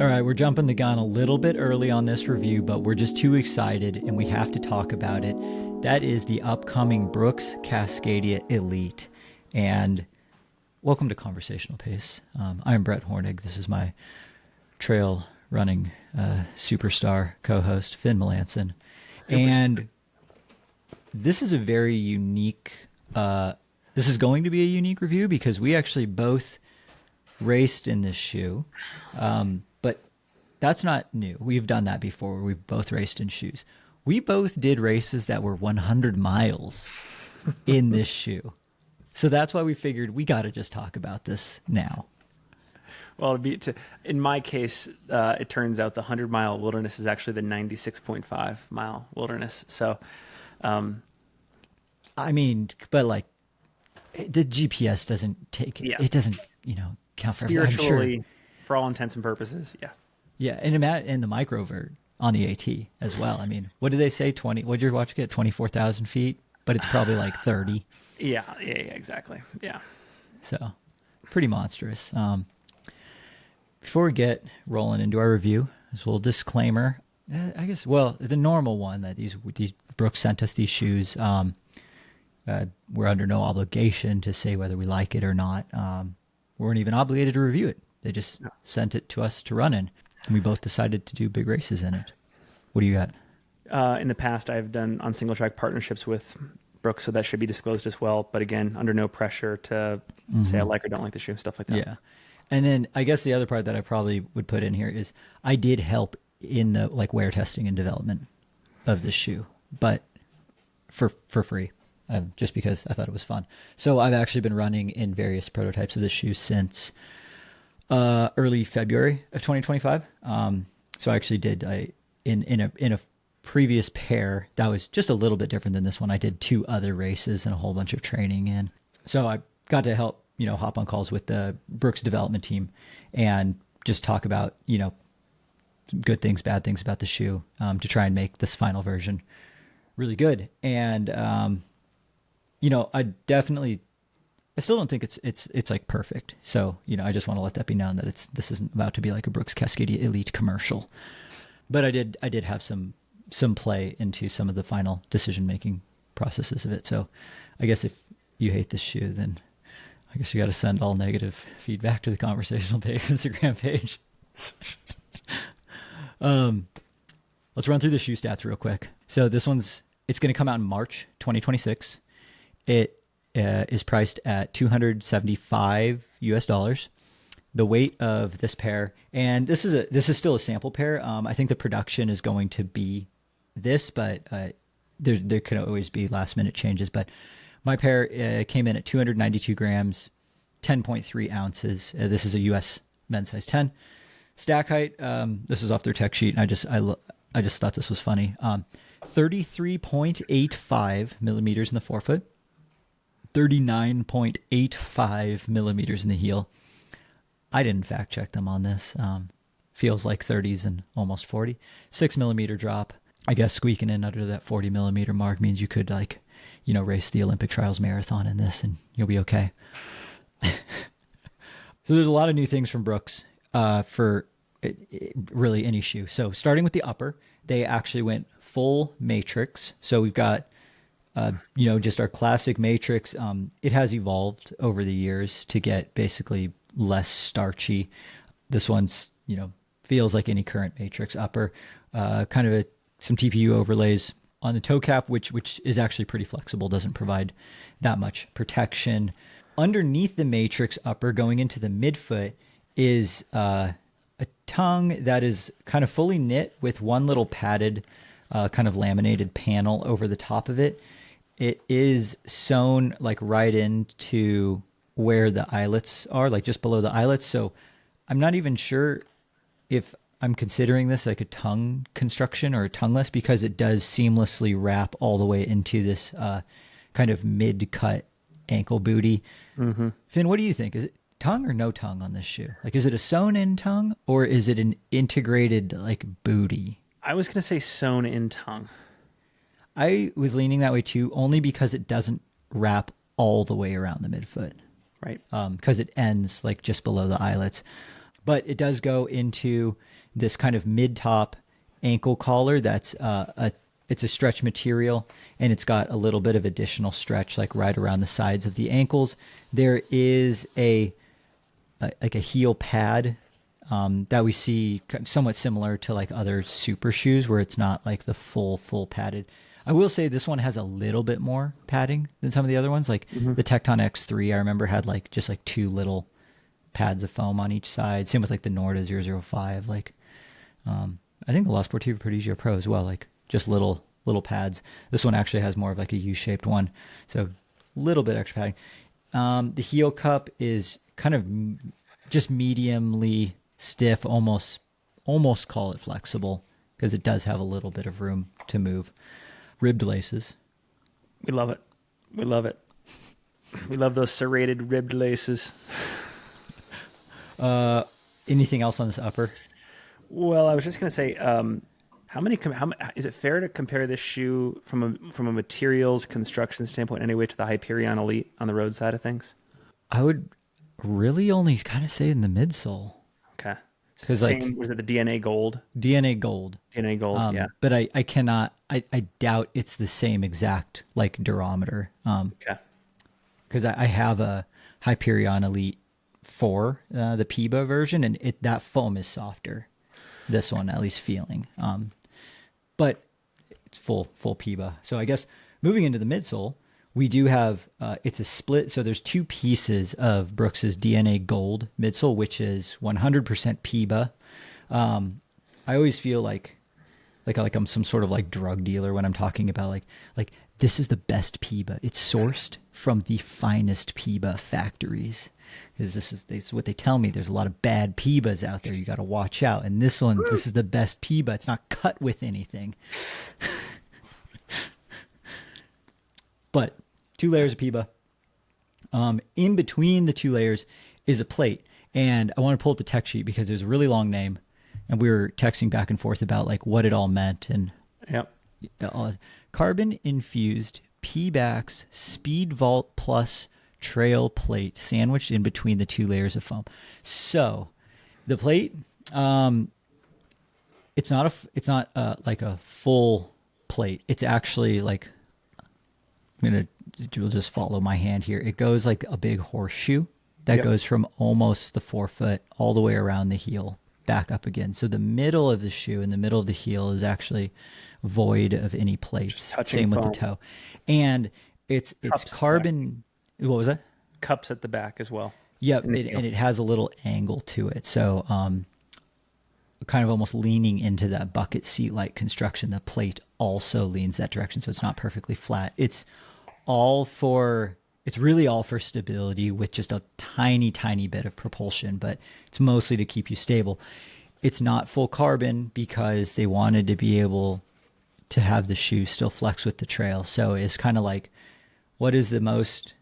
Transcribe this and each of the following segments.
All right, we're jumping the gun a little bit early on this review, but we're just too excited and we have to talk about it. That is the upcoming Brooks Cascadia Elite. And welcome to Conversational Pace. I'm Brett Hornig. This is my trail running superstar co-host, Finn Melanson. And this is a very unique, this is going to be a unique review because we actually both raced in this shoe. But that's not new. We've done that before. We've both raced in shoes. We both did races that were 100 miles in this shoe. So that's why we figured we got to just talk about this now. Well, in my case, it turns out the 100-mile wilderness is actually the 96.5-mile wilderness. So, I mean, but like the GPS doesn't take it. Yeah. It doesn't, count for everything. Spiritually, I'm sure. For all intents and purposes, yeah. Yeah, and the microvert on the AT as well. I mean, what did they say? What did your watch get? 24,000 feet, but it's probably like 30. Yeah, exactly. Yeah. So, pretty monstrous. Before we get rolling into our review, this little disclaimer. I guess, well, the normal one that these Brooks sent us these shoes. We're under no obligation to say whether we like it or not. We weren't even obligated to review it. They just sent it to us to run in. And we both decided to do big races in it. What do you got? In the past, I've done on single track partnerships with Brooks, so that should be disclosed as well. But again, under no pressure to say I like or don't like the shoe, stuff like that. Yeah. And then I guess the other part that I probably would put in here is I did help in the wear testing and development of this shoe, but for free, just because I thought it was fun. So I've actually been running in various prototypes of this shoe since early February of 2025. So I actually did in a previous pair that was just a little bit different than this one. I did 2 other races and a whole bunch of training in. So I got to help, hop on calls with the Brooks development team and just talk about, good things, bad things about the shoe, to try and make this final version really good. And, I still don't think it's like perfect. So, I just want to let that be known that this isn't about to be like a Brooks Cascadia Elite commercial. But I did have some play into some of the final decision-making processes of it. So I guess if you hate this shoe, then I guess you got to send all negative feedback to the Conversational Pace Instagram page. Let's run through the shoe stats real quick. So this it's going to come out in March 2026. It is priced at $275 US. The weight of this pair, and this is still a sample pair. I think the production is going to be this, but there could always be last minute changes. But my pair came in at 292 grams, 10.3 ounces. This is a US men's size 10. Stack height. This is off their tech sheet, and I just thought this was funny. 33.85 millimeters in the forefoot, 39.85 millimeters in the heel. I didn't fact check them on this. Feels like 30s and almost 40. 6 millimeter drop. I guess squeaking in under that 40 millimeter mark means you could race the Olympic trials marathon in this and you'll be okay. So there's a lot of new things from Brooks for really any shoe. So starting with the upper, they actually went full matrix. So we've got just our classic matrix. It has evolved over the years to get basically less starchy. This one's, feels like any current matrix upper. Kind of some TPU overlays on the toe cap, which is actually pretty flexible, doesn't provide that much protection. Underneath the matrix upper, going into the midfoot, is a tongue that is kind of fully knit with one little padded kind of laminated panel over the top of it. It is sewn right into where the eyelets are, just below the eyelets. So I'm not even sure if I'm considering this like a tongue construction or a tongueless, because it does seamlessly wrap all the way into this kind of mid-cut ankle booty. Mm-hmm. Finn, what do you think? Is it tongue or no tongue on this shoe? Is it a sewn-in tongue or is it an integrated booty? I was going to say sewn-in tongue. I was leaning that way too, only because it doesn't wrap all the way around the midfoot. Right. Because it ends just below the eyelets. But it does go into this kind of mid-top ankle collar that's it's a stretch material, and it's got a little bit of additional stretch like right around the sides of the ankles. There is like a heel pad that we see somewhat similar to like other super shoes where it's not like the full padded. I will say this one has a little bit more padding than some of the other ones. Like Mm-hmm. the Tecton X3, I remember had like just like two little pads of foam on each side. Same with like the Norda 005. Like I think the La Sportiva Prodigio Pro as well. Like just little pads. This one actually has more of like a U-shaped one, so a little bit extra padding. The heel cup is kind of just mediumly stiff, almost call it flexible because it does have a little bit of room to move. Ribbed laces. We love it. We love it. We love those serrated ribbed laces. Anything else on this upper? Well, I was just going to say, is it fair to compare this shoe from a materials construction standpoint anyway to the Hyperion Elite on the road side of things? I would really only kind of say in the midsole. Okay. Because Same, like was it the DNA Gold? DNA Gold. DNA Gold, yeah. But I cannot, I doubt it's the same exact like durometer. Okay. Because I have a Hyperion Elite 4, the PIBA version, and that foam is softer. This one, at least feeling. But it's full PIBA. So I guess moving into the midsole, we do have, it's a split. So there's two pieces of Brooks's DNA Gold midsole, which is 100% PIBA. I always feel like I'm some sort of like drug dealer when I'm talking about like this is the best PIBA. It's sourced from the finest PIBA factories. Because this is what they tell me. There's a lot of bad PIBAs out there. You got to watch out. And this is the best PIBA. It's not cut with anything. But 2 layers of PIBA. In between the 2 layers is a plate. And I want to pull up the tech sheet because there's a really long name. And we were texting back and forth about like what it all meant. And Yep. Carbon infused P-Bax Speed Vault Plus trail plate sandwiched in between the 2 layers of foam. So the plate, it's not like a full plate. It's actually like, you'll just follow my hand here. It goes like a big horseshoe that Yep. goes from almost the forefoot all the way around the heel back up again. So the middle of the shoe and the middle of the heel is actually void of any plates. touching Same with foam. the toe. And it's Cups carbon. What was that? Cups at the back as well. Yep, In the heel. and it has a little angle to it. So kind of almost leaning into that bucket seat like construction. The plate also leans that direction, so it's not perfectly flat. It's really all for stability with just a tiny bit of propulsion, but it's mostly to keep you stable. It's not full carbon because they wanted to be able to have the shoe still flex with the trail. So it's kind of like, what is the most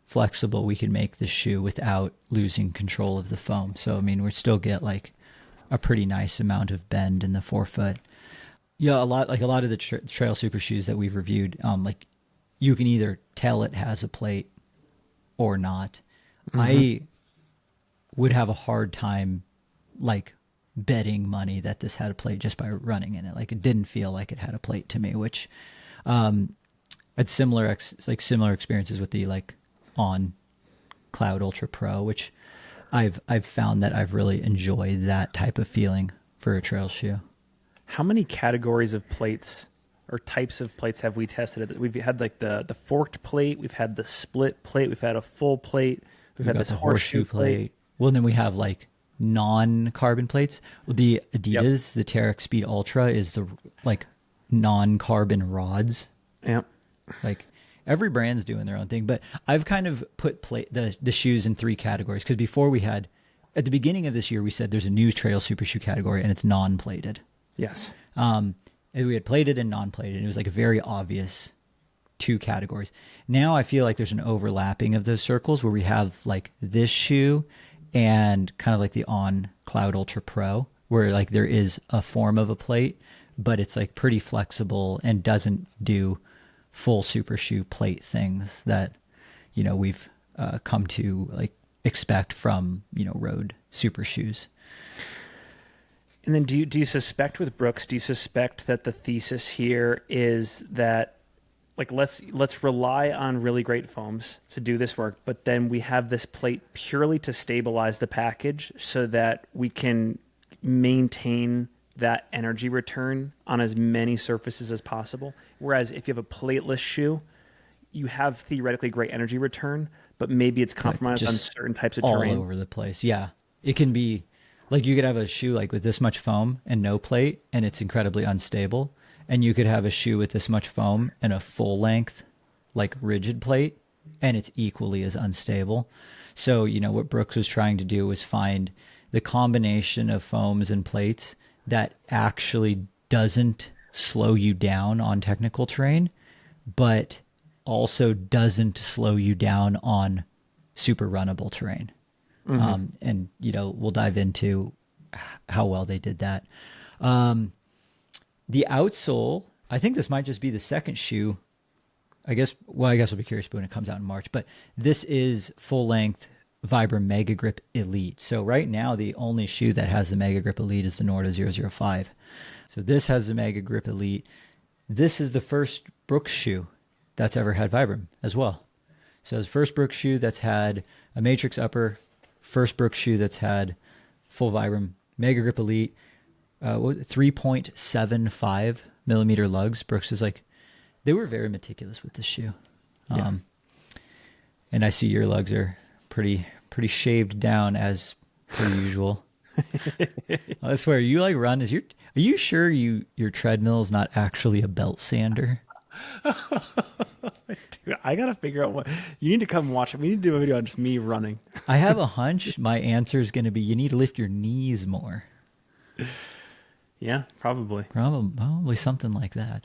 flexible we can make the shoe without losing control of the foam? So I mean, we still get like a pretty nice amount of bend in the forefoot. Yeah, a lot of the trail super shoes that we've reviewed, like you can either tell it has a plate or not. Mm-hmm. I would have a hard time like betting money that this had a plate just by running in it. Like it didn't feel like it had a plate to me, which I had similar experiences with the like on Cloud Ultra Pro, which I've found that I've really enjoyed that type of feeling for a trail shoe. How many categories of plates or types of plates have we tested? We've had like the forked plate, we've had the split plate, we've had a full plate, we've had got this the horseshoe plate. Well, then we have like non-carbon plates. The Adidas, the Terex Speed Ultra is the like non-carbon rods. Yep. Like every brand's doing their own thing, but I've kind of put the shoes in 3 categories because before we had, at the beginning of this year, we said there's a new trail super shoe category and it's non-plated. Yes. And we had plated and non-plated. It was like a very obvious 2 categories. Now I feel like there's an overlapping of those circles where we have like this shoe and kind of like the On Cloud Ultra Pro, where like there is a form of a plate, but it's like pretty flexible and doesn't do full super shoe plate things that, you know, we've come to like expect from, road super shoes. And then do you suspect with Brooks, do you suspect that the thesis here is that like let's rely on really great foams to do this work, but then we have this plate purely to stabilize the package so that we can maintain that energy return on as many surfaces as possible. Whereas if you have a plateless shoe, you have theoretically great energy return, but maybe it's compromised on certain types of terrain. All over the place. Yeah. It can be like you could have a shoe like with this much foam and no plate and it's incredibly unstable. And you could have a shoe with this much foam and a full length, like rigid plate, and it's equally as unstable. So, what Brooks was trying to do was find the combination of foams and plates that actually doesn't slow you down on technical terrain, but also doesn't slow you down on super runnable terrain. And, we'll dive into how well they did that. The Outsole, I think this might just be the second shoe. I guess we'll be curious when it comes out in March, but this is full length Vibram Mega Grip Elite. So right now, the only shoe that has the Mega Grip Elite is the Norda 005. So this has the Mega Grip Elite. This is the first Brooks shoe that's ever had Vibram as well. So it's the first Brooks shoe that's had a Matrix upper, first Brooks shoe that's had full Vibram Mega Grip Elite, 3.75 millimeter lugs. Brooks is they were very meticulous with this shoe. Yeah. And I see your lugs are pretty shaved down as per usual. I swear, you run. Are you sure your treadmill is not actually a belt sander? Dude, I gotta figure out what you need to come watch it. We need to do a video on just me running. I have a hunch my answer is going to be you need to lift your knees more. Yeah, probably Something like that.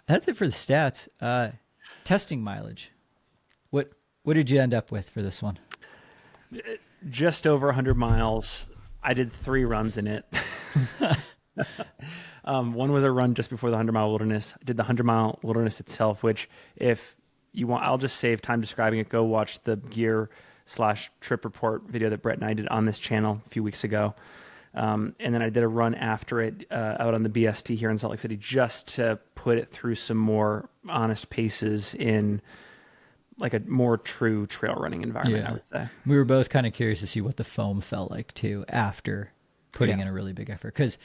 That's it for the stats. Testing mileage. What did you end up with for this one? Just over 100 miles. I did 3 runs in it. One was a run just before the 100-mile wilderness. I did the 100-mile wilderness itself, which if you want, I'll just save time describing it. Go watch the gear/trip report video that Brett and I did on this channel a few weeks ago. And then I did a run after it out on the BST here in Salt Lake City just to put it through some more honest paces in like a more true trail running environment, I would say. We were both kind of curious to see what the foam felt like too after putting in a really big effort. Because,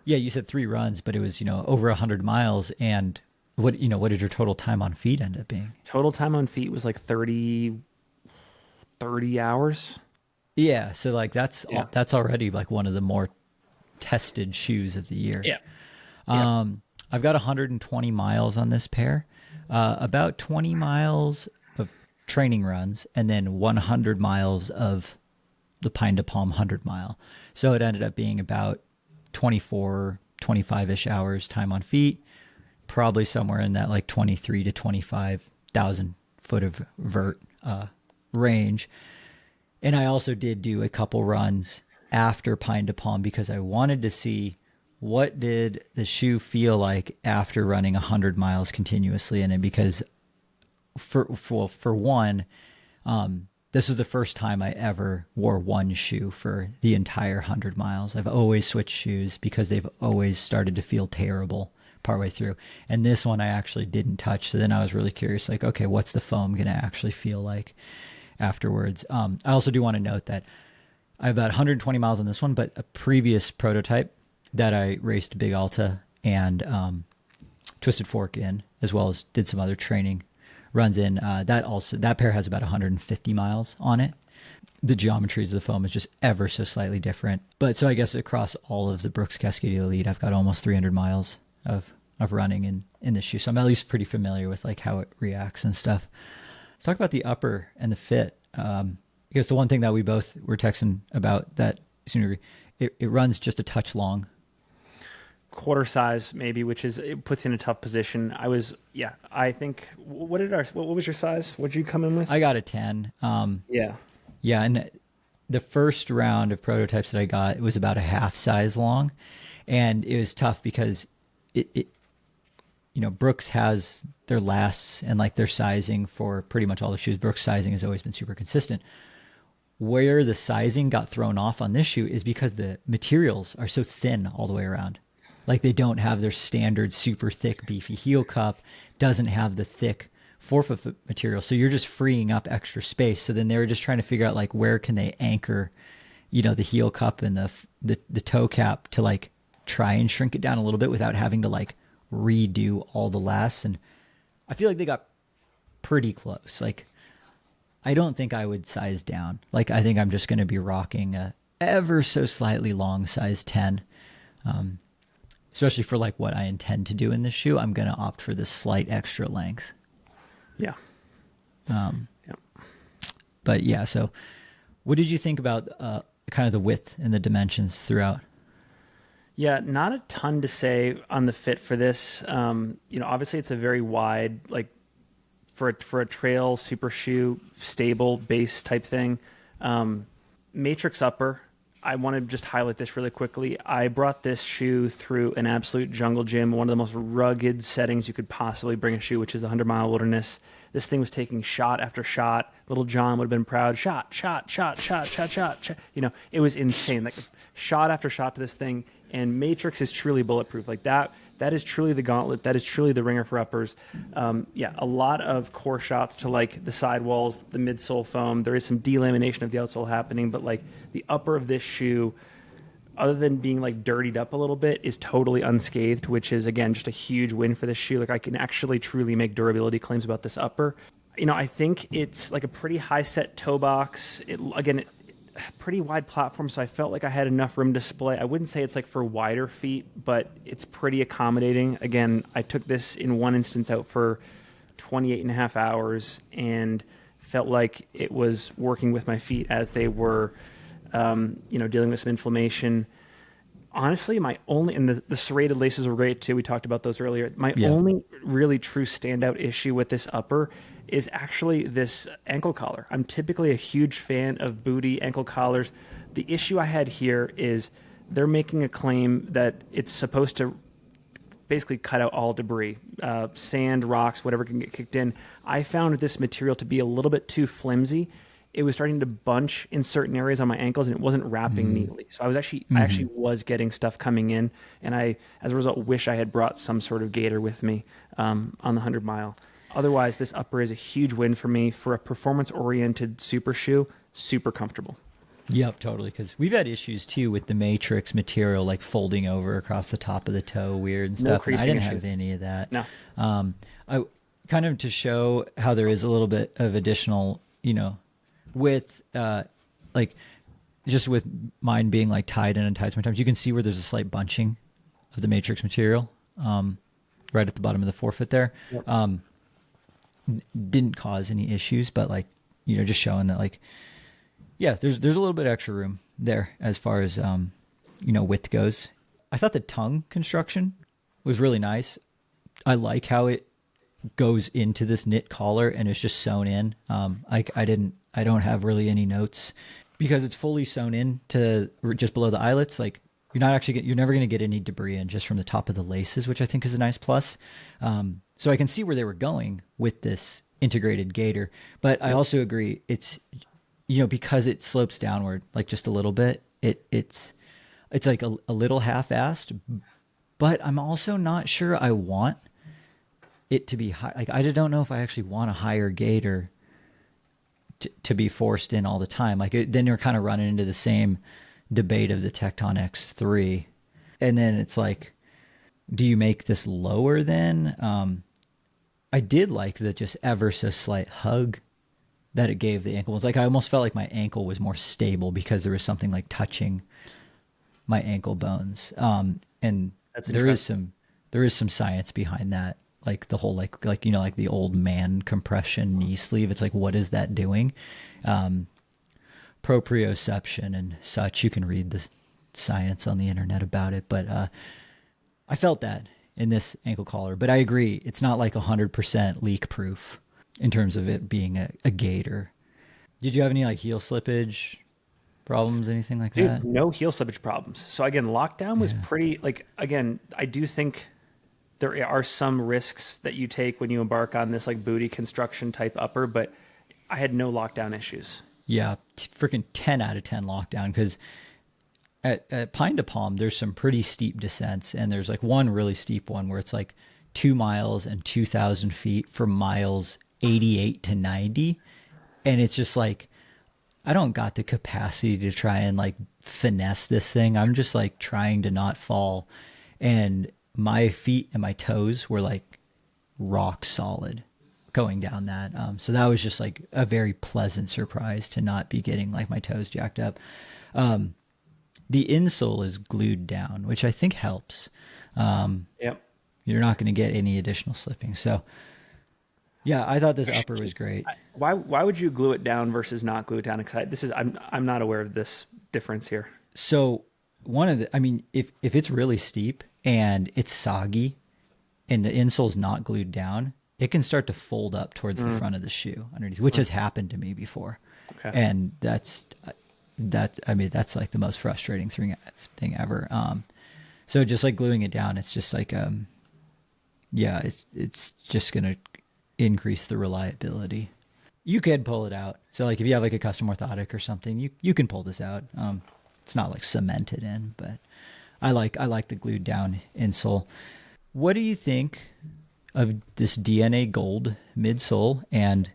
you said 3 runs, but it was, over 100 miles. And what did your total time on feet end up being? Total time on feet was like 30 hours. Yeah, so that's already like one of the more tested shoes of the year. Yeah. I've got 120 miles on this pair, about 20 miles of training runs, and then 100 miles of the Pine to Palm 100 mile. So it ended up being about 24, 25-ish hours time on feet, probably somewhere in that like 23 to 25,000 foot of vert range. And I also did do a couple runs after Pine to Palm because I wanted to see what did the shoe feel like after running 100 miles continuously in it. Because for one, this was the first time I ever wore one shoe for the entire 100 miles. I've always switched shoes because they've always started to feel terrible partway through. And this one I actually didn't touch. So then I was really curious, like, okay, what's the foam going to actually feel like afterwards? I also do want to note that I have about 120 miles on this one, but a previous prototype that I raced Big Alta and Twisted Fork in, as well as did some other training runs in, that pair has about 150 miles on it. The geometries of the foam is just ever so slightly different. But so I guess across all of the Brooks Cascadia Elite, I've got almost 300 miles of running in this shoe. So I'm at least pretty familiar with like how it reacts and stuff. Let's talk about the upper and the fit. I guess the one thing that we both were texting about that sooner, it runs just a touch long. Quarter size maybe, which is, it puts you in a tough position. I think, what was your size? What'd you come in with? I got a 10. Yeah. And the first round of prototypes that I got, it was about a half size long. And it was tough because it Brooks has their lasts and like their sizing for pretty much all the shoes. Brooks sizing has always been super consistent. Where the sizing got thrown off on this shoe is because the materials are so thin all the way around. Like they don't have their standard super thick beefy heel cup, doesn't have the thick forefoot material. So you're just freeing up extra space. So then they were just trying to figure out like where can they anchor, the heel cup and the toe cap to like try and shrink it down a little bit without having to like redo all the lasts. And I feel like they got pretty close. Like I don't think I would size down. Like I think I'm just going to be rocking a ever so slightly long size 10. Especially for like what I intend to do in this shoe, I'm going to opt for this slight extra length. Yeah. Yeah. But yeah, so what did you think about kind of the width and the dimensions throughout? Yeah, not a ton to say on the fit for this. Obviously it's a very wide, like for a trail super shoe, stable base type thing. Matrix upper. I want to just highlight this really quickly. I brought this shoe through an absolute jungle gym, one of the most rugged settings you could possibly bring a shoe, which is the 100-mile wilderness. This thing was taking shot after shot. Little John would have been proud. Shot, shot, shot, shot, shot, shot, shot. It was insane. Like shot after shot to this thing. And Matrix is truly bulletproof. Like that is truly the gauntlet. That is truly the ringer for uppers. A lot of core shots to like the sidewalls, the midsole foam. There is some delamination of the outsole happening, but like the upper of this shoe, other than being like dirtied up a little bit, is totally unscathed, which is again just a huge win for this shoe. Like I can actually truly make durability claims about this upper. I think it's like a pretty high set toe box. Pretty wide platform, so I felt like I had enough room to display. I wouldn't say it's like for wider feet, but it's pretty accommodating. Again, I took this in one instance out for 28 and a half hours and felt like it was working with my feet as they were, dealing with some inflammation. Honestly, and the serrated laces were great too. We talked about those earlier. My only really true standout issue with this upper is actually this ankle collar. I'm typically a huge fan of booty ankle collars. The issue I had here is they're making a claim that it's supposed to basically cut out all debris, sand, rocks, whatever can get kicked in. I found this material to be a little bit too flimsy. It was starting to bunch in certain areas on my ankles, and it wasn't wrapping neatly. So I actually was getting stuff coming in, and I, as a result, wish I had brought some sort of gaiter with me on the 100-mile. Otherwise, this upper is a huge win for me for a performance-oriented super shoe. Super comfortable. Yep, totally. Because we've had issues too with the Matrix material, like folding over across the top of the toe, weird and stuff. And I didn't have any of that. No. I kind of to show how there is a little bit of additional, with like just with mine being like tied in and tied sometimes, you can see where there's a slight bunching of the Matrix material, right at the bottom of the forefoot there. Yep. Didn't cause any issues, but like, just showing that like, yeah, there's a little bit extra room there as far as, width goes. I thought the tongue construction was really nice. I like how it goes into this knit collar and it's just sewn in. I don't have really any notes because it's fully sewn in to just below the eyelets. Like you're never going to get any debris in just from the top of the laces, which I think is a nice plus. So I can see where they were going with this integrated gaiter, but I also agree it's, because it slopes downward like just a little bit, it's like a little half-assed, but I'm also not sure I want it to be high. Like I just don't know if I actually want a higher gaiter to be forced in all the time. Like then you're kind of running into the same debate of the Tecton X3, and then it's like, do you make this lower then? I did like the just ever so slight hug that it gave the ankle. It's like I almost felt like my ankle was more stable because there was something like touching my ankle bones. And there is some science behind that. Like the whole like the old man compression knee sleeve. It's like, what is that doing? Proprioception and such. You can read the science on the internet about it, but I felt that in this ankle collar. But I agree, it's not like 100% leak proof in terms of it being a gaiter. Did you have any like heel slippage problems, anything like that? No heel slippage problems. So again, lockdown was pretty, like, again, I do think there are some risks that you take when you embark on this like booty construction type upper, but I had no lockdown issues. Yeah, freaking 10 out of 10 lockdown because at Pine to Palm, there's some pretty steep descents, and there's like one really steep one where it's like 2 miles and 2,000 feet for miles 88 to 90. And it's just like, I don't got the capacity to try and like finesse this thing. I'm just like trying to not fall. And my feet and my toes were like rock solid going down that. So that was just like a very pleasant surprise to not be getting like my toes jacked up. The insole is glued down, which I think helps. Yep. You're not going to get any additional slipping. So yeah, I thought this upper was great. Why would you glue it down versus not glue it down? Because I'm not aware of this difference here. So I mean, if it's really steep and it's soggy and the insole's not glued down, it can start to fold up towards the front of the shoe underneath, which has happened to me before. Okay. And that's like the most frustrating thing ever. So just like gluing it down, it's just like, yeah, it's just going to increase the reliability. You could pull it out. So like if you have like a custom orthotic or something, you can pull this out. It's not like cemented in, but I like the glued down insole. What do you think of this DNA gold midsole and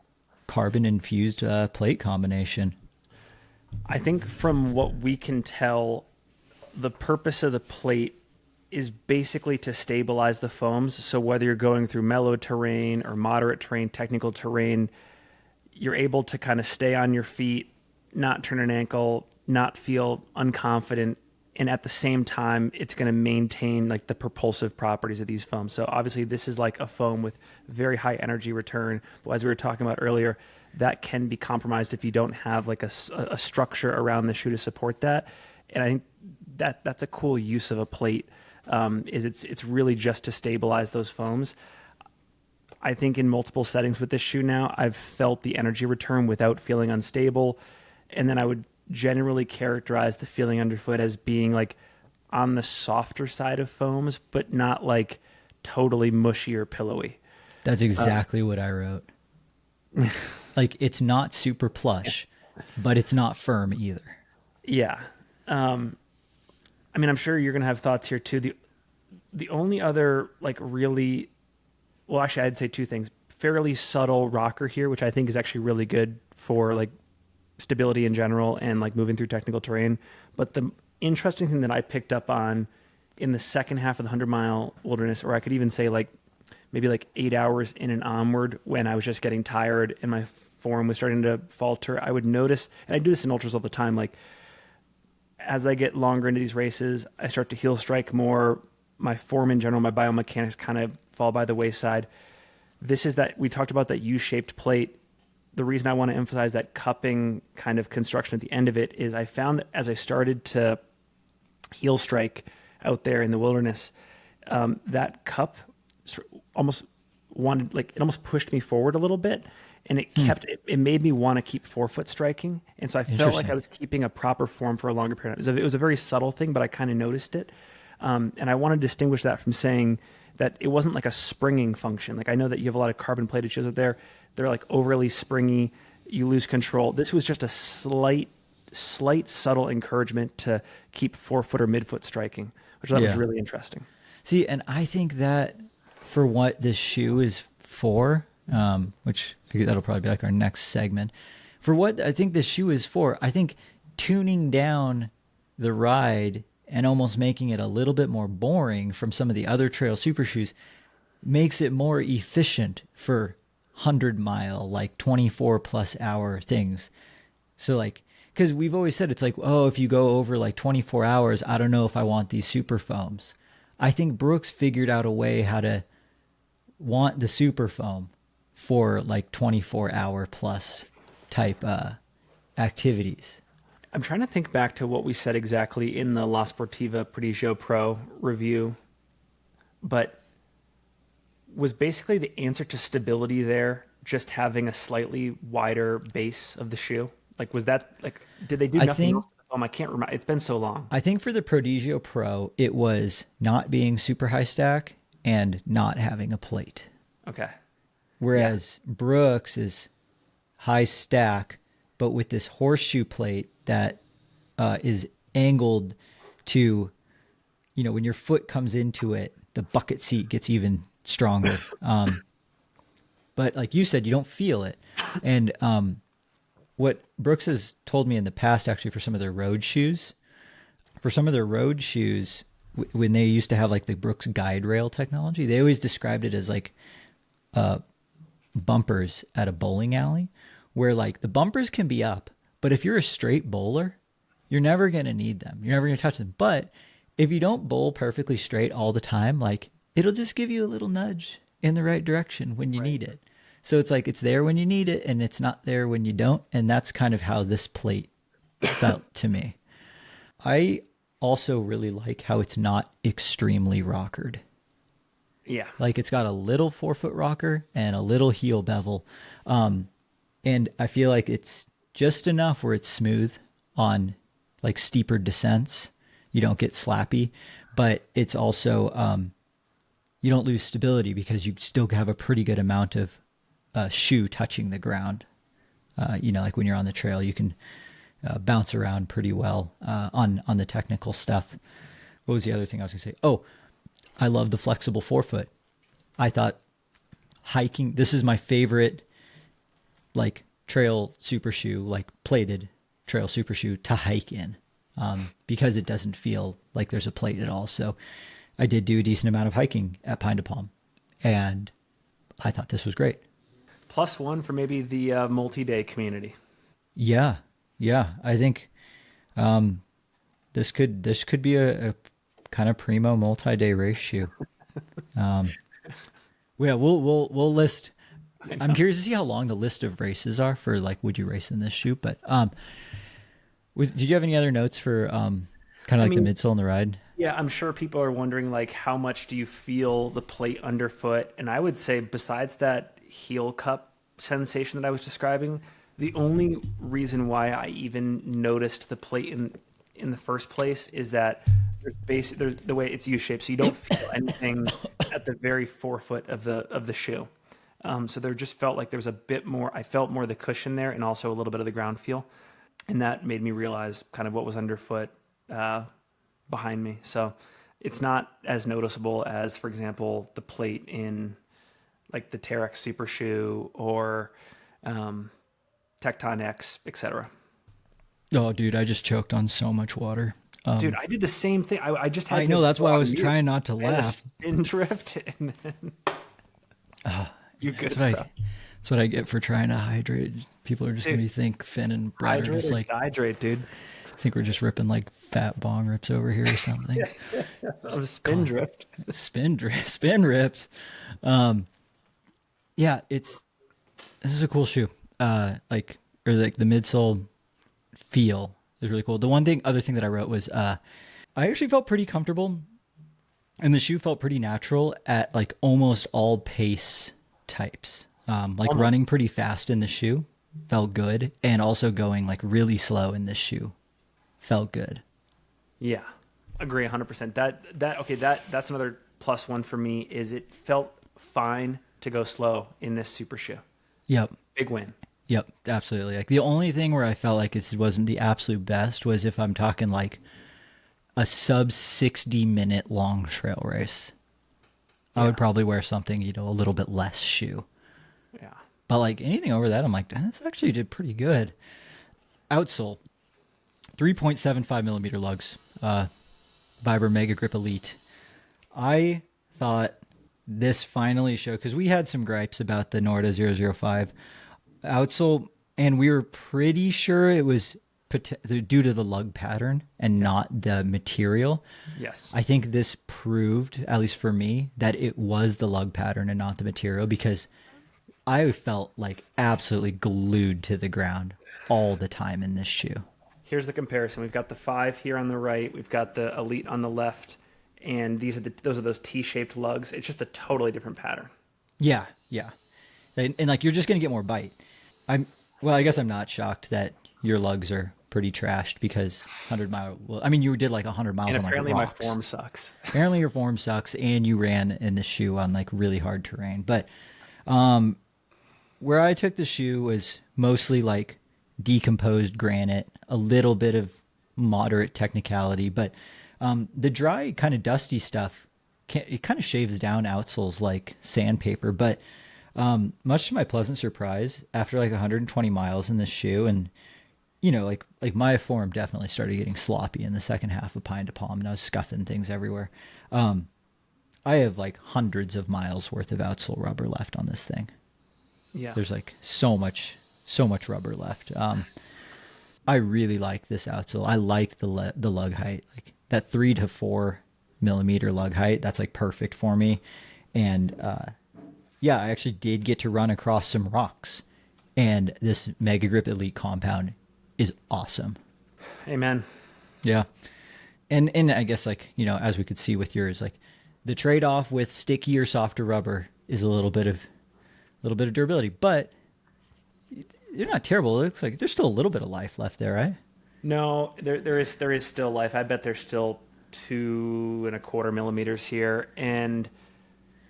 carbon infused plate combination? I think from what we can tell, the purpose of the plate is basically to stabilize the foams. So whether you're going through mellow terrain or moderate terrain, technical terrain, you're able to kind of stay on your feet, not turn an ankle, not feel unconfident. And at the same time, it's going to maintain like the propulsive properties of these foams. So obviously this is like a foam with very high energy return. But as we were talking about earlier, that can be compromised if you don't have like a structure around the shoe to support that. And I think that's a cool use of a plate. It's really just to stabilize those foams. I think in multiple settings with this shoe now, I've felt the energy return without feeling unstable. And then I would generally characterize the feeling underfoot as being like on the softer side of foams, but not like totally mushy or pillowy. That's exactly what I wrote. Like it's not super plush, but it's not firm either. Yeah. I mean, I'm sure you're going to have thoughts here too. The only other like really, well, actually I'd say two things. Fairly subtle rocker here, which I think is actually really good for like stability in general and like moving through technical terrain. But the interesting thing that I picked up on in the second half of the 100-mile wilderness, or I could even say like maybe like 8 hours in and onward when I was just getting tired and my form was starting to falter, I would notice, and I do this in ultras all the time, like as I get longer into these races, I start to heel strike more. My form in general, my biomechanics kind of fall by the wayside. This is that we talked about that U-shaped plate. The reason I want to emphasize that cupping kind of construction at the end of it is I found that as I started to heel strike out there in the wilderness, that cup almost wanted, like it almost pushed me forward a little bit, and it kept it made me want to keep forefoot striking, and so I felt like I was keeping a proper form for a longer period of time. It was a very subtle thing, but I kind of noticed it, and I want to distinguish that from saying that it wasn't like a springing function. Like I know that you have a lot of carbon plated shoes out there, they're like overly springy, you lose control. This was just a slight subtle encouragement to keep forefoot or midfoot striking, which I thought was really interesting. See, and I think that for what this shoe is for, which that'll probably be like our next segment, for what I think this shoe is for, I think tuning down the ride and almost making it a little bit more boring from some of the other trail super shoes makes it more efficient for 100-mile, like 24 plus hour things. So like, because we've always said it's like, oh, if you go over like 24 hours, I don't know if I want these super foams. I think Brooks figured out a way how to want the super foam for like 24-hour plus type activities. I'm trying to think back to what we said exactly in the La Sportiva Prodigio Pro review, but was basically the answer to stability there just having a slightly wider base of the shoe? Like, was that like, did they do nothing else? I can't remember. It's been so long. I think for the Prodigio Pro, it was not being super high stack and not having a plate. Okay. Whereas Brooks is high stack, but with this horseshoe plate that is angled to, when your foot comes into it, the bucket seat gets even stronger. But like you said, you don't feel it. And what Brooks has told me in the past, actually, for some of their road shoes, when they used to have like the Brooks guide rail technology, they always described it as like bumpers at a bowling alley, where like the bumpers can be up, but if you're a straight bowler, you're never going to need them. You're never going to touch them. But if you don't bowl perfectly straight all the time, like it'll just give you a little nudge in the right direction when you need it. So it's like it's there when you need it and it's not there when you don't. And that's kind of how this plate felt to me. I also really like how it's not extremely rockered. Yeah. Like it's got a little 4-foot rocker and a little heel bevel. And I feel like it's just enough where it's smooth on like steeper descents. You don't get slappy, but it's also, you don't lose stability because you still have a pretty good amount of shoe touching the ground. Like when you're on the trail, you can bounce around pretty well on the technical stuff. What was the other thing I was going to say? Oh, I love the flexible 4-foot. I thought hiking, this is my favorite like trail super shoe, like plated trail super shoe to hike in, because it doesn't feel like there's a plate at all. So I did do a decent amount of hiking at Pine to Palm, and I thought this was great. +1 for maybe the multi-day community. Yeah. I think this could be a kind of primo multi-day race shoe. Yeah, we'll list. I'm curious to see how long the list of races are for like would you race in this shoe. But did you have any other notes for kind of like the midsole and the ride? Yeah, I'm sure people are wondering like how much do you feel the plate underfoot? And I would say besides that heel cup sensation that I was describing, the only reason why I even noticed the plate in the first place is that there's the way it's U-shaped, so you don't feel anything at the very 4-foot of the shoe. So there just felt like there was a bit more. I felt more of the cushion there, and also a little bit of the ground feel, and that made me realize kind of what was underfoot behind me. So it's not as noticeable as, for example, the plate in like the Terex Super Shoe or Tecton X, etc. Oh, dude, I just choked on so much water. Dude, I did the same thing. I just had. I know, that's why I was trying not to laugh. Spin drift, and then you good. That's what I get for trying to hydrate. People are just going to think Finn and Brad are just like hydrate, dude. I think we're just ripping like fat bong rips over here or something. Spin drift. Spin ripped. Yeah, this is a cool shoe. Like the midsole feel is really cool. The other thing that I wrote was I actually felt pretty comfortable, and the shoe felt pretty natural at like almost all pace types. Running pretty fast in the shoe felt good, and also going like really slow in this shoe felt good. Yeah, agree 100%. That's another +1 for me. Is it felt fine to go slow in this super shoe. Yep. Big win. Yep, absolutely. Like the only thing where I felt like it wasn't the absolute best was if I'm talking like a sub 60-minute long trail race. I would probably wear something, a little bit less shoe. Yeah. But like anything over that, I'm like, this actually did pretty good. Outsole, 3.75 millimeter lugs, Vibram Mega Grip Elite. I thought this finally showed, because we had some gripes about the Norda 005 outsole, and we were pretty sure it was due to the lug pattern and not the material. Yes. I think this proved, at least for me, that it was the lug pattern and not the material, because I felt like absolutely glued to the ground all the time in this shoe. Here's the comparison. We've got the 5 here on the right. We've got the Elite on the left. And those are those T-shaped lugs. It's just a totally different pattern. Yeah. And like you're just going to get more bite. I guess I'm not shocked that your lugs are pretty trashed because 100 mile. Well, I mean, you did like 100 miles And on like apparently my rocks. form sucks. Apparently, your form sucks, and you ran in the shoe on like really hard terrain. But where I took the shoe was mostly like decomposed granite, a little bit of moderate technicality, but the dry, kind of dusty stuff, it kind of shaves down outsoles like sandpaper. But much to my pleasant surprise, after like 120 miles in this shoe, and like my form definitely started getting sloppy in the second half of Pine to Palm, and I was scuffing things everywhere. I have like hundreds of miles worth of outsole rubber left on this thing. Yeah. There's like so much rubber left. I really like this outsole. I like the lug height, like that 3 to 4 millimeter lug height. That's like perfect for me. And yeah, I actually did get to run across some rocks, and this Mega Grip Elite compound is awesome. Amen. Yeah. And I guess, like, as we could see with yours, like the trade off with stickier, softer rubber is a little bit of durability, but they're not terrible. It looks like there's still a little bit of life left there, right? No, there is still life. I bet there's still 2.25 millimeters here.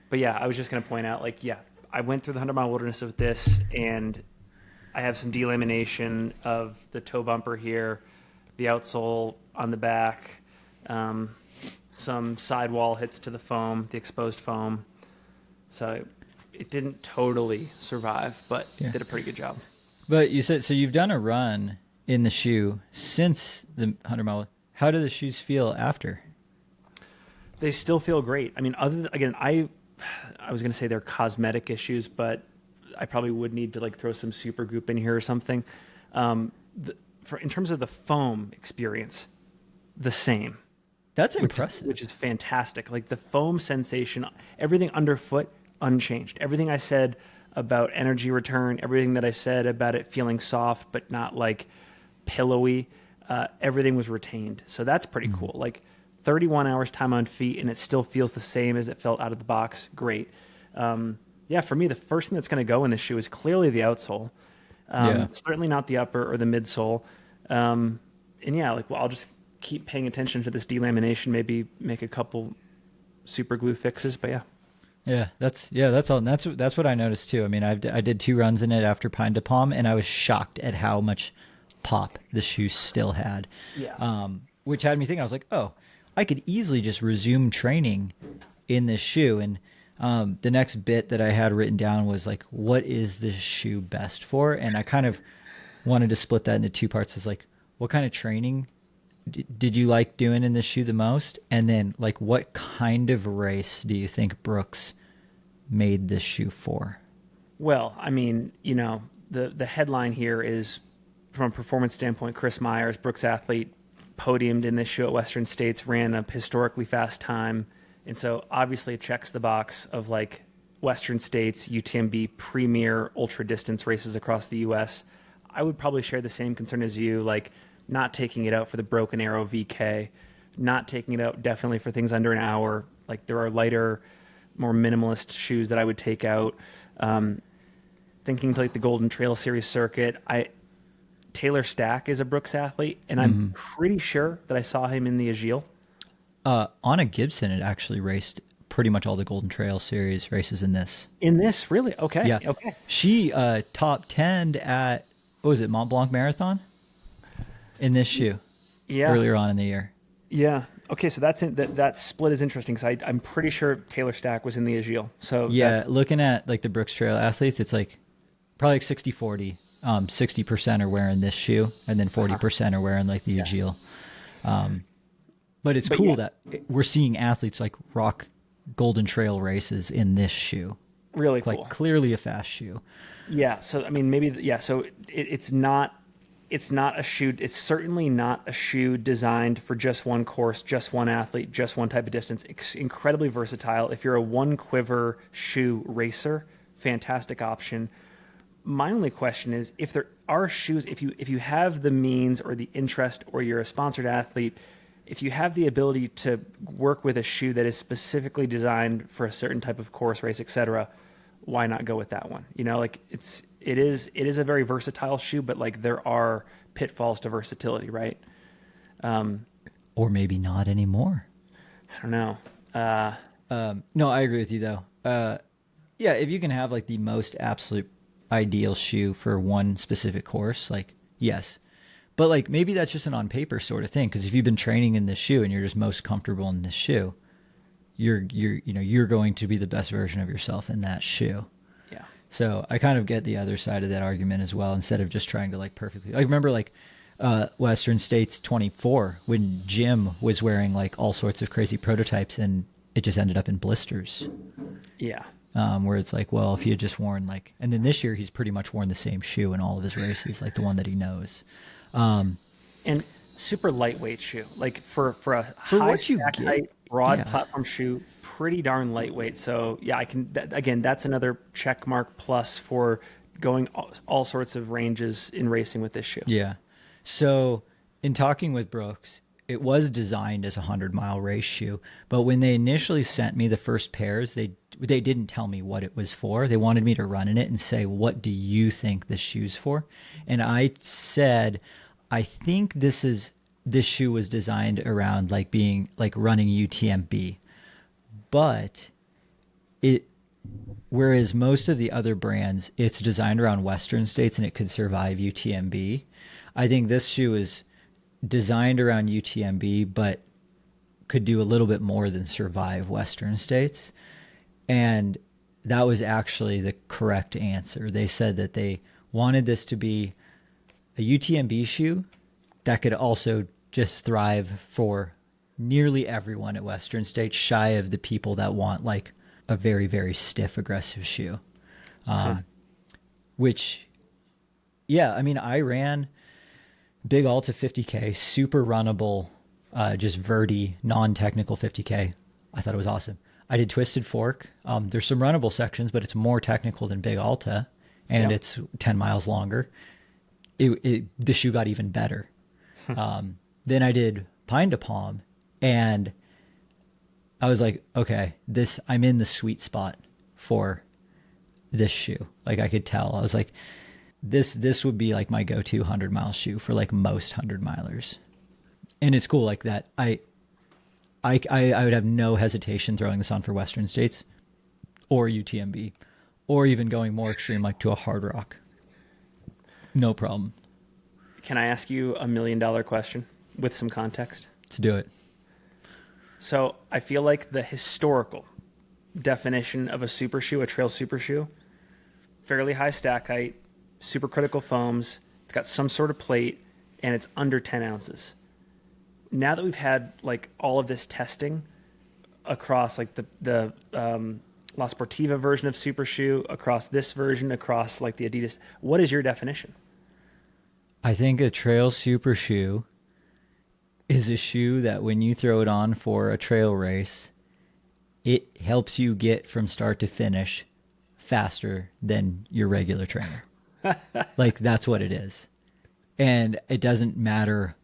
But yeah, I was just going to point out, like, yeah, I went through the 100-mile wilderness with this, and I have some delamination of the toe bumper here, the outsole on the back, some sidewall hits to the foam, the exposed foam. So it didn't totally survive, but Yeah. did a pretty good job. But you said, so you've done a run in the shoe since the 100-mile. How do the shoes feel after? They still feel great. I mean, again, I was going to say they're cosmetic issues, but I probably would need to like throw some super goop in here or something. In terms of the foam experience, the same. That's impressive. Which is fantastic. Like the foam sensation, everything underfoot, unchanged. Everything I said about energy return, everything that I said about it feeling soft but not like pillowy, everything was retained. So that's pretty cool. Like 31 hours time on feet, and it still feels the same as it felt out of the box. Great. Yeah, for me, the first thing that's going to go in this shoe is clearly the outsole. Certainly not the upper or the midsole. And yeah, like, well, I'll just keep paying attention to this delamination, maybe make a couple super glue fixes, but yeah. That's all. That's what I noticed too. I mean, I did 2 runs in it after Pine to Palm, and I was shocked at how much pop the shoe still had. Yeah. Which had me thinking, I was like, oh, I could easily just resume training in this shoe. And the next bit that I had written down was like, what is this shoe best for? And I kind of wanted to split that into 2 parts. It's like, what kind of training did you like doing in this shoe the most? And then, like, what kind of race do you think Brooks made this shoe for? Well, I mean, the headline here is, from a performance standpoint, Chris Myers, Brooks athlete, podiumed in this shoe at Western States, ran a historically fast time. And so obviously it checks the box of like Western States, UTMB, premier ultra distance races across the U.S. I would probably share the same concern as you, like not taking it out for the Broken Arrow VK, not taking it out definitely for things under an hour. Like there are lighter, more minimalist shoes that I would take out. Thinking to like the Golden Trail Series circuit, Taylor Stack is a Brooks athlete, and I'm pretty sure that I saw him in the Agile. Anna Gibson had actually raced pretty much all the Golden Trail Series races in this. In this, really? Okay. Yeah. Okay. She top 10'd at, what was it, Mont Blanc Marathon? In this shoe. Yeah. Earlier on in the year. Yeah. Okay, so that split is interesting because I'm pretty sure Taylor Stack was in the Agile. So yeah, looking at like the Brooks Trail athletes, it's like probably like 60-40. 60% are wearing this shoe, and then 40% are wearing like the Agile. But it's cool that we're seeing athletes like rock Golden Trail races in this shoe. Really cool. Like clearly a fast shoe. Yeah. So I mean, maybe So it's not a shoe. It's certainly not a shoe designed for just one course, just one athlete, just one type of distance. It's incredibly versatile. If you're a one quiver shoe racer, fantastic option. My only question is, if there are shoes, if you have the means or the interest, or you're a sponsored athlete, if you have the ability to work with a shoe that is specifically designed for a certain type of course race, etc., why not go with that one? Like it is a very versatile shoe, but like there are pitfalls to versatility, right? Or maybe not anymore. I don't know. No, I agree with you though. Yeah, if you can have like the most absolute ideal shoe for one specific course, like yes, but like maybe that's just an on paper sort of thing. Because if you've been training in this shoe and you're just most comfortable in this shoe, you're going to be the best version of yourself in that shoe. Yeah. So I kind of get the other side of that argument as well. Instead of just trying to like perfectly, I remember like Western States 24 when Jim was wearing like all sorts of crazy prototypes and it just ended up in blisters. Yeah. Where it's like, well, if he had just worn like, and then this year he's pretty much worn the same shoe in all of his races, like the one that he knows. And super lightweight shoe, like for a For high what you stack get, height, broad yeah. platform shoe, pretty darn lightweight. So yeah, again, that's another check mark plus for going all sorts of ranges in racing with this shoe. Yeah. So in talking with Brooks, it was designed as a 100-mile race shoe, but when they initially sent me the first pairs, they didn't tell me what it was for. They wanted me to run in it and say, "What do you think this shoe's for?" And I said, "I think this shoe was designed around like being like running UTMB." But it whereas most of the other brands, it's designed around Western states and it could survive UTMB. I think this shoe is designed around UTMB, but could do a little bit more than survive Western states. And that was actually the correct answer. They said that they wanted this to be a UTMB shoe that could also just thrive for nearly everyone at Western states, shy of the people that want like a very, very stiff, aggressive shoe. Which, yeah, I mean, I ran Big Alta 50K, super runnable, just verti, non-technical 50K. I thought it was awesome. I did Twisted Fork. There's some runnable sections, but it's more technical than Big Alta, and Yep. it's 10 miles longer. The shoe got even better. Then I did Pine to Palm, and I was like, okay, I'm in the sweet spot for this shoe. Like I could tell. I was like, this would be like my go-to 100-mile shoe for like most 100-milers. And it's cool like that. I would have no hesitation throwing this on for Western states or UTMB or even going more extreme like to a Hard Rock. No problem. Can I ask you $1 million question with some context? Let's do it. So I feel like the historical definition of a super shoe, a trail super shoe, fairly high stack height, supercritical foams, it's got some sort of plate, and it's under 10 ounces. Now that we've had like all of this testing across like the La Sportiva version of super shoe, across this version, across like the Adidas, what is your definition? I think a trail super shoe is a shoe that when you throw it on for a trail race, it helps you get from start to finish faster than your regular trainer. Like that's what it is. And it doesn't matter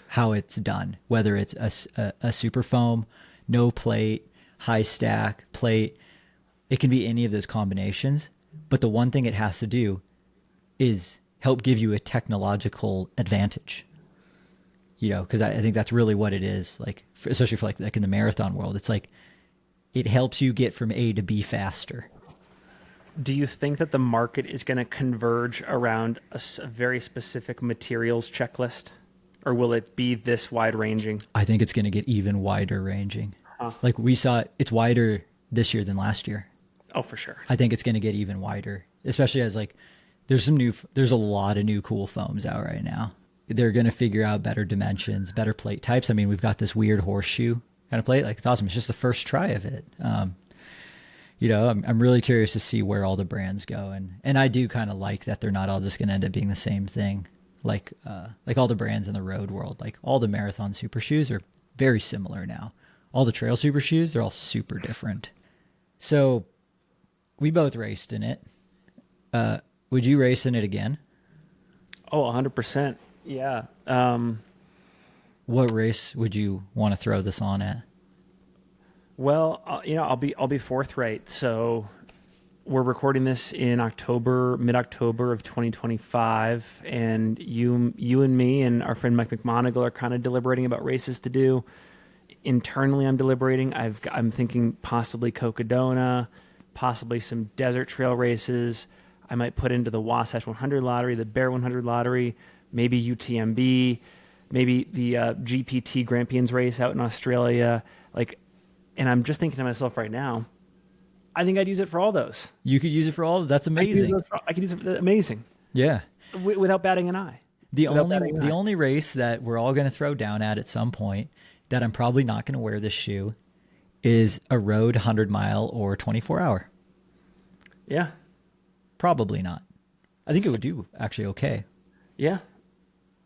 how it's done, whether it's a super foam, no plate, high stack, plate. It can be any of those combinations. But the one thing it has to do is help give you a technological advantage. You know, because I think that's really what it is. Like, especially for like in the marathon world, it's like it helps you get from A to B faster. Do you think that the market is going to converge around a very specific materials checklist? Or will it be this wide ranging? I think it's going to get even wider ranging. Like we saw, it's wider this year than last year. Oh, for sure. I think it's going to get even wider, especially as like there's a lot of new cool foams out right now. They're going to figure out better dimensions, better plate types. I mean, we've got this weird horseshoe kind of plate. Like it's awesome. It's just the first try of it. You know, I'm really curious to see where all the brands go. And I do kind of like that they're not all just going to end up being the same thing. Like all the brands in the road world, like all the marathon super shoes are very similar now. All the trail super shoes, they're all super different. So we both raced in it. Would you race in it again? Oh, 100%. Yeah. What race would you want to throw this on at? Well, I'll be forthright. So we're recording this in October, mid-October of 2025, and you and me and our friend Mike McMonigal are kind of deliberating about races to do. Internally, I'm deliberating. I'm thinking possibly Cocodona, possibly some desert trail races. I might put into the Wasatch 100 lottery, the Bear 100 lottery, maybe UTMB, maybe the GPT Grampians race out in Australia. Like, and I'm just thinking to myself right now, I think I'd use it for all those. You could use it for all. That's amazing. I could use it for amazing. Yeah. Without batting an eye. The only race that we're all going to throw down at some point that I'm probably not going to wear this shoe is a road 100-mile or 24-hour. Yeah. Probably not. I think it would do actually okay. Yeah.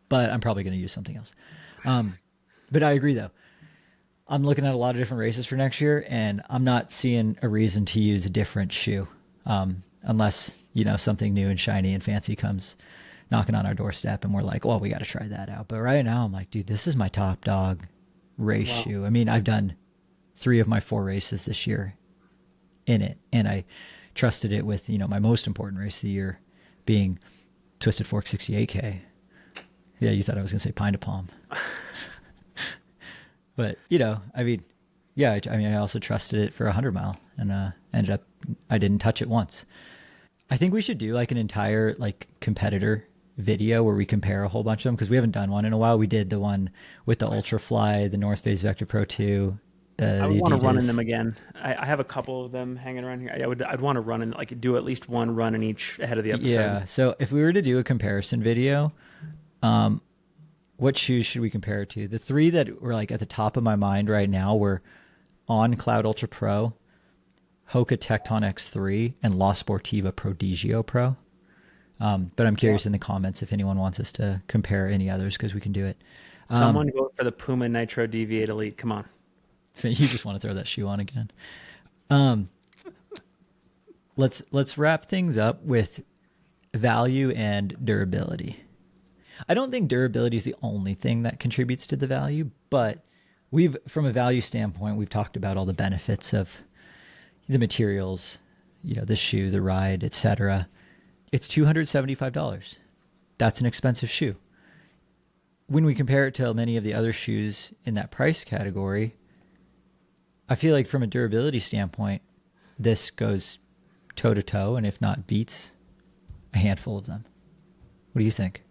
But I'm probably going to use something else. But I agree, though. I'm looking at a lot of different races for next year, and I'm not seeing a reason to use a different shoe unless, something new and shiny and fancy comes knocking on our doorstep, and we're like, well, we got to try that out. But right now, I'm like, dude, this is my top dog race shoe. I mean, I've done 3 of my 4 races this year in it, and I trusted it with, my most important race of the year being Twisted Fork 68K. Yeah, you thought I was going to say Pine to Palm. But, I also trusted it for 100-mile and ended up, I didn't touch it once. I think we should do like an entire competitor video where we compare a whole bunch of them, because we haven't done one in a while. We did the one with the Ultrafly, the North Face Vector Pro 2. I would want to run in them again. I have a couple of them hanging around here. I'd want to run in, do at least one run in each ahead of the episode. Yeah. So if we were to do a comparison video, what shoes should we compare it to? The 3 that were at the top of my mind right now were On Cloud Ultra Pro, Hoka Tecton X3, and La Sportiva Prodigio Pro. But I'm curious in the comments if anyone wants us to compare any others, because we can do it. Someone go for the Puma Nitro Deviate Elite. Come on. You just want to throw that shoe on again. Let's wrap things up with value and durability. I don't think durability is the only thing that contributes to the value, but from a value standpoint, we've talked about all the benefits of the materials, the shoe, the ride, etc. It's $275. That's an expensive shoe. When we compare it to many of the other shoes in that price category, I feel like from a durability standpoint, this goes toe to toe, and if not beats a handful of them. What do you think?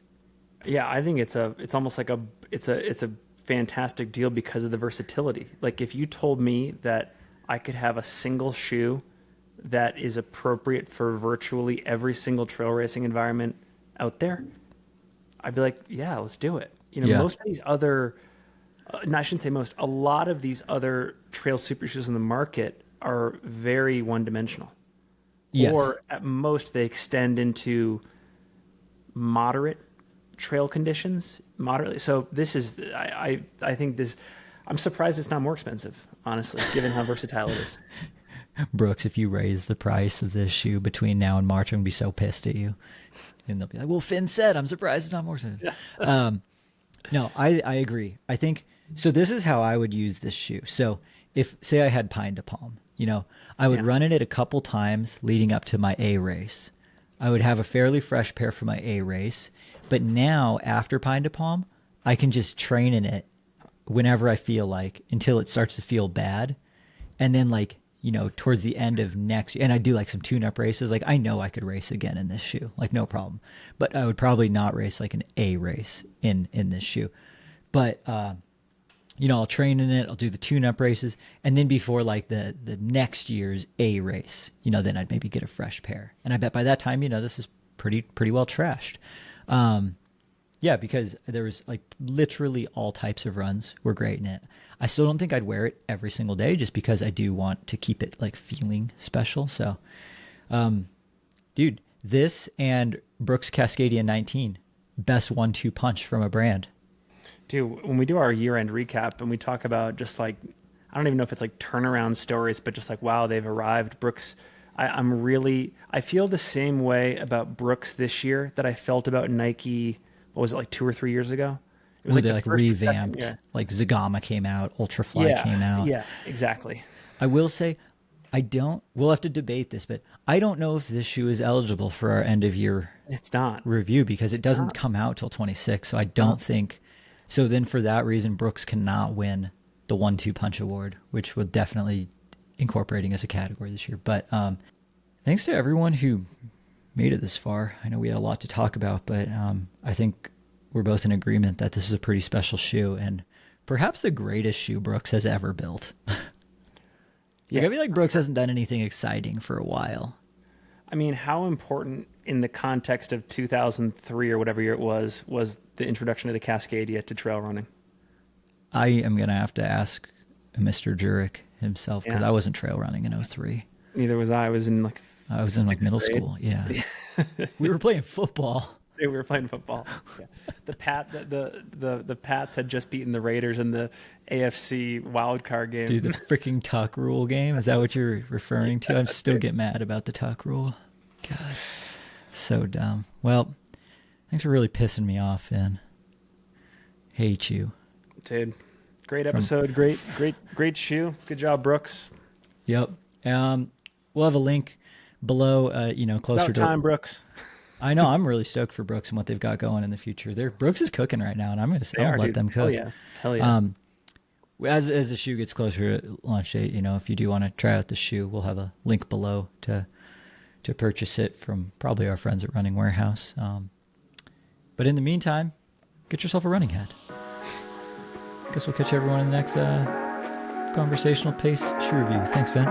Yeah, I think it's almost like it's a fantastic deal because of the versatility. Like, if you told me that I could have a single shoe that is appropriate for virtually every single trail racing environment out there, I'd be like, yeah, let's do it. Most of these other, I shouldn't say most, a lot of these other trail super shoes in the market are very one-dimensional. Yes. Or at most they extend into moderate trail conditions, moderately. So this is, I think this, I'm surprised it's not more expensive, honestly, given how versatile it is. Brooks, if you raise the price of this shoe between now and March, I'm going to be so pissed at you. And they'll be like, well, Finn said, I'm surprised it's not more expensive. No, I agree. I think, so this is how I would use this shoe. So if, say I had Pine to Palm, I would run it a couple times leading up to my A race. I would have a fairly fresh pair for my A race. But now, after Pine to Palm, I can just train in it whenever I feel like, until it starts to feel bad. And then towards the end of next year, and I do some tune-up races, I know I could race again in this shoe, no problem. But I would probably not race an A race in this shoe. But, I'll train in it, I'll do the tune-up races, and then before the next year's A race, then I'd maybe get a fresh pair. And I bet by that time, this is pretty well trashed. Yeah, because there was literally all types of runs were great in it. I still don't think I'd wear it every single day, just because I do want to keep it feeling special. So, dude, this and Brooks Cascadia 19, best 1-2 punch from a brand. Dude, when we do our year-end recap and we talk about just I don't even know if it's turnaround stories, but just wow, they've arrived. Brooks, I feel the same way about Brooks this year that I felt about Nike. What was it, 2 or 3 years ago? It was they revamped. Zagama came out, Ultrafly came out. Yeah, exactly. I will say, I don't. We'll have to debate this, but I don't know if this shoe is eligible for our end of year It's not. review because it doesn't come out till 26. So I don't think. So then, for that reason, Brooks cannot win the 1-2 punch award, which we're definitely incorporating as a category this year. But thanks to everyone who made it this far. I know we had a lot to talk about, but I think we're both in agreement that this is a pretty special shoe and perhaps the greatest shoe Brooks has ever built. Yeah. I feel like Brooks hasn't done anything exciting for a while. I mean, how important in the context of 2003 or whatever year it was the introduction of the Cascadia to trail running? I am going to have to ask Mr. Jurek himself because Yeah. I wasn't trail running in 03. Neither was I. I was in like Middle grade. school. Yeah. We were playing football. Yeah, we were playing football. Yeah. The Pats had just beaten the Raiders in the AFC wildcard game. Dude, the freaking tuck rule game. Is that what you're referring to? I'm still get mad about the tuck rule. God, so dumb. Well, thanks for really pissing me off, Finn. Hate you. Dude, great episode. Great shoe. Good job, Brooks. Yep. We'll have a link below, closer About to time, Brooks. I know. I'm really stoked for Brooks and what they've got going in the future. Brooks is cooking right now, and I'm going to let them cook. Hell yeah. As the shoe gets closer to launch date, if you do want to try out the shoe, we'll have a link below to purchase it from probably our friends at Running Warehouse. But in the meantime, get yourself a running hat. Guess we'll catch everyone in the next conversational pace shoe review. Thanks, Finn.